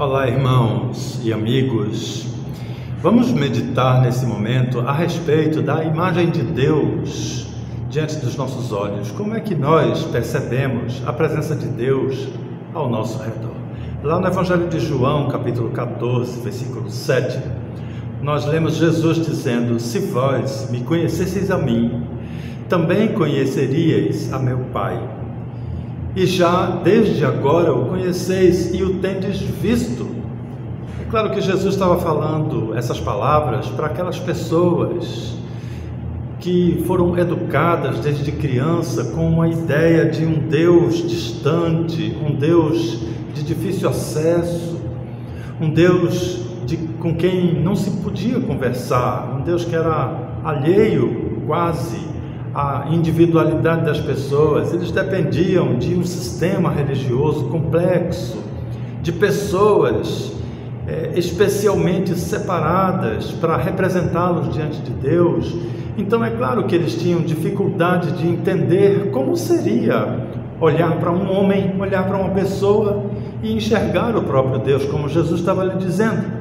Olá, irmãos e amigos. Vamos meditar nesse momento a respeito da imagem de Deus diante dos nossos olhos. Como é que nós percebemos a presença de Deus ao nosso redor? Lá no Evangelho de João, capítulo 14, versículo 7, nós lemos Jesus dizendo: "Se vós me conhecesseis a mim, também conheceríeis a meu Pai. E já desde agora o conheceis e o tendes visto." É claro que Jesus estava falando essas palavras para aquelas pessoas que foram educadas desde criança com uma ideia de um Deus distante, um Deus de difícil acesso, um Deus com quem não se podia conversar, um Deus que era alheio quase a individualidade das pessoas. Eles dependiam de um sistema religioso complexo, de pessoas especialmente separadas para representá-los diante de Deus. Então é claro que eles tinham dificuldade de entender como seria olhar para um homem, olhar para uma pessoa e enxergar o próprio Deus, como Jesus estava lhe dizendo.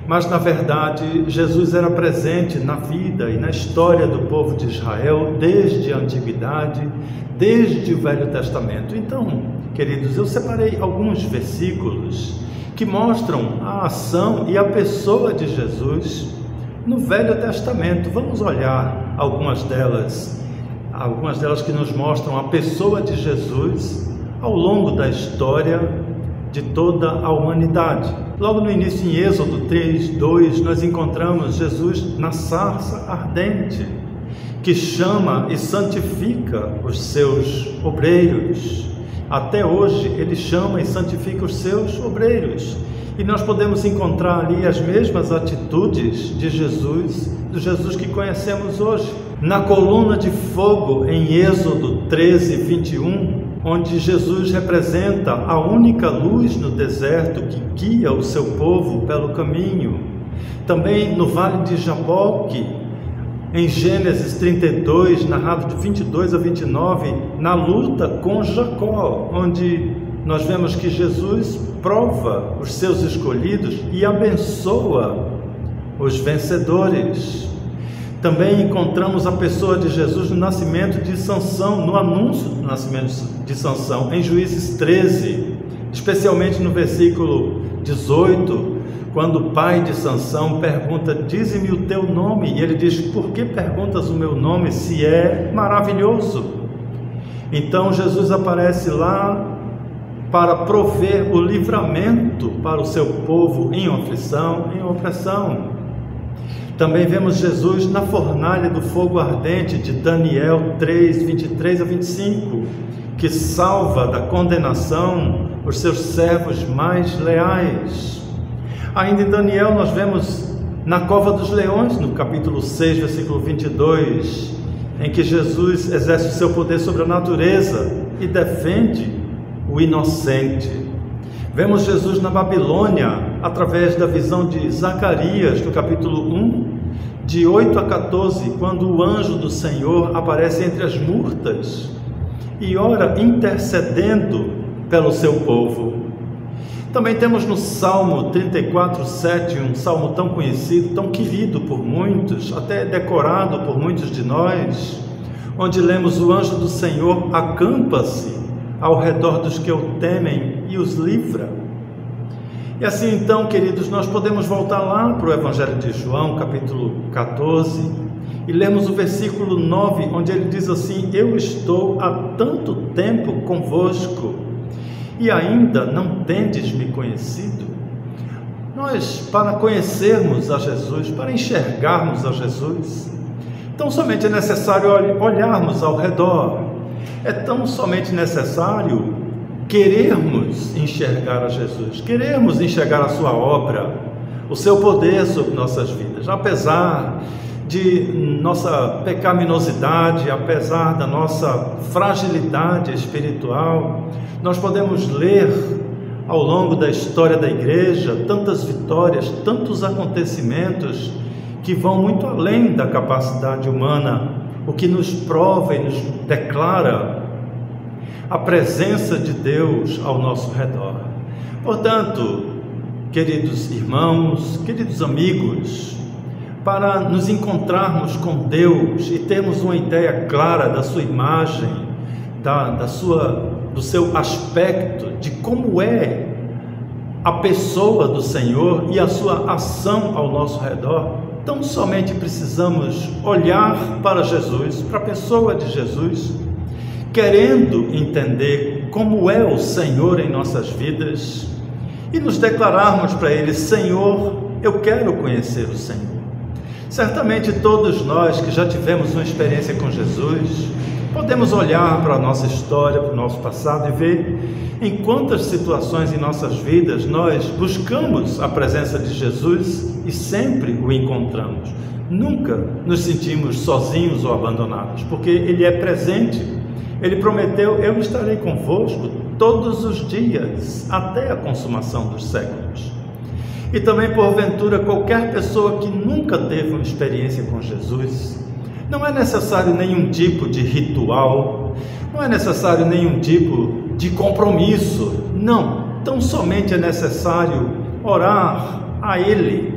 Mas, na verdade, Jesus era presente na vida e na história do povo de Israel desde a antiguidade, desde o Velho Testamento. Então, queridos, eu separei alguns versículos que mostram a ação e a pessoa de Jesus no Velho Testamento. Vamos olhar algumas delas que nos mostram a pessoa de Jesus ao longo da história de toda a humanidade. Logo no início, em Êxodo 3:2, nós encontramos Jesus na sarça ardente, que chama e santifica os seus obreiros. Até hoje ele chama e santifica os seus obreiros, e nós podemos encontrar ali as mesmas atitudes de Jesus, do Jesus que conhecemos hoje. Na coluna de fogo em Êxodo 13:21, onde Jesus representa a única luz no deserto que guia o seu povo pelo caminho. Também no Vale de Jaboque, em Gênesis 32, narrado de 22 a 29, na luta com Jacó, onde nós vemos que Jesus prova os seus escolhidos e abençoa os vencedores. Também encontramos a pessoa de Jesus no nascimento de Sansão, no anúncio do nascimento de Sansão, em Juízes 13, especialmente no versículo 18, quando o pai de Sansão pergunta: "Dize-me o teu nome", e ele diz: "Por que perguntas o meu nome, se é maravilhoso?" Então Jesus aparece lá para prover o livramento para o seu povo em aflição, em opressão. Também vemos Jesus na fornalha do fogo ardente de Daniel 3, 23 a 25, que salva da condenação os seus servos mais leais. Ainda em Daniel nós vemos na cova dos leões, no capítulo 6, versículo 22, em que Jesus exerce o seu poder sobre a natureza e defende o inocente. Vemos Jesus na Babilônia, através da visão de Zacarias, no capítulo 1, de 8 a 14, quando o anjo do Senhor aparece entre as murtas e ora intercedendo pelo seu povo. Também temos no Salmo 34:7, um salmo tão conhecido, tão querido por muitos, até decorado por muitos de nós, onde lemos: "O anjo do Senhor acampa-se ao redor dos que o temem e os livra." E assim, então, queridos, nós podemos voltar lá para o Evangelho de João, capítulo 14, e lermos o versículo 9, onde ele diz assim: "Eu estou há tanto tempo convosco, e ainda não tendes me conhecido." Nós, para conhecermos a Jesus, para enxergarmos a Jesus, tão somente é necessário olharmos ao redor, é tão somente necessário querermos enxergar a Jesus, querermos enxergar a sua obra, o seu poder sobre nossas vidas. Apesar de nossa pecaminosidade, apesar da nossa fragilidade espiritual, nós podemos ler ao longo da história da igreja tantas vitórias, tantos acontecimentos que vão muito além da capacidade humana, o que nos prova e nos declara a presença de Deus ao nosso redor. Portanto, queridos irmãos, queridos amigos, para nos encontrarmos com Deus e termos uma ideia clara da sua imagem, do seu aspecto, de como é a pessoa do Senhor e a sua ação ao nosso redor, tão somente precisamos olhar para Jesus, para a pessoa de Jesus, querendo entender como é o Senhor em nossas vidas e nos declararmos para Ele: Senhor, eu quero conhecer o Senhor. Certamente todos nós que já tivemos uma experiência com Jesus, podemos olhar para a nossa história, para o nosso passado e ver em quantas situações em nossas vidas nós buscamos a presença de Jesus e sempre o encontramos. Nunca nos sentimos sozinhos ou abandonados, porque Ele é presente. Ele prometeu: eu estarei convosco todos os dias, até a consumação dos séculos. E também, porventura, qualquer pessoa que nunca teve uma experiência com Jesus, não é necessário nenhum tipo de ritual, não é necessário nenhum tipo de compromisso, não, tão somente é necessário orar a Ele,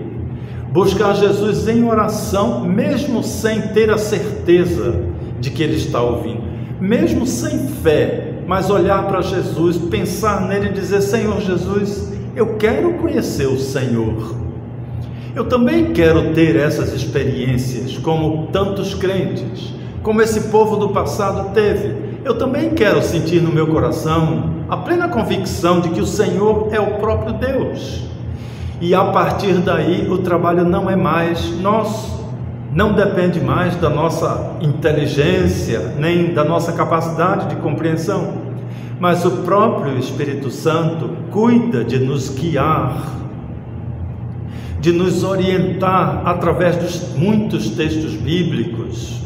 buscar Jesus em oração, mesmo sem ter a certeza de que Ele está ouvindo, mesmo sem fé, mas olhar para Jesus, pensar nele e dizer: Senhor Jesus, eu quero conhecer o Senhor. Eu também quero ter essas experiências como tantos crentes, como esse povo do passado teve. Eu também quero sentir no meu coração a plena convicção de que o Senhor é o próprio Deus. E a partir daí o trabalho não é mais nosso, não depende mais da nossa inteligência, nem da nossa capacidade de compreensão, mas o próprio Espírito Santo cuida de nos guiar, de nos orientar através dos muitos textos bíblicos,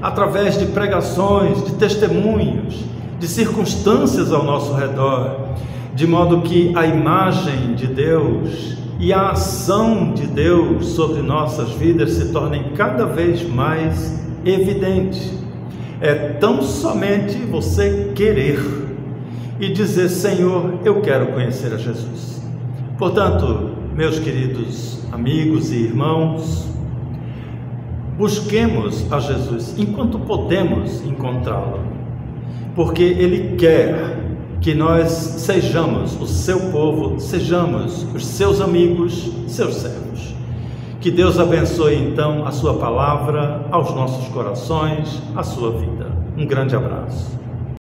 através de pregações, de testemunhos, de circunstâncias ao nosso redor, de modo que a imagem de Deus e a ação de Deus sobre nossas vidas se tornem cada vez mais evidentes. É tão somente você querer e dizer: Senhor, eu quero conhecer a Jesus. Portanto, meus queridos amigos e irmãos, busquemos a Jesus enquanto podemos encontrá-lo, porque Ele quer que nós sejamos o seu povo, sejamos os seus amigos, seus servos. Que Deus abençoe então a sua palavra aos nossos corações, a sua vida. Um grande abraço.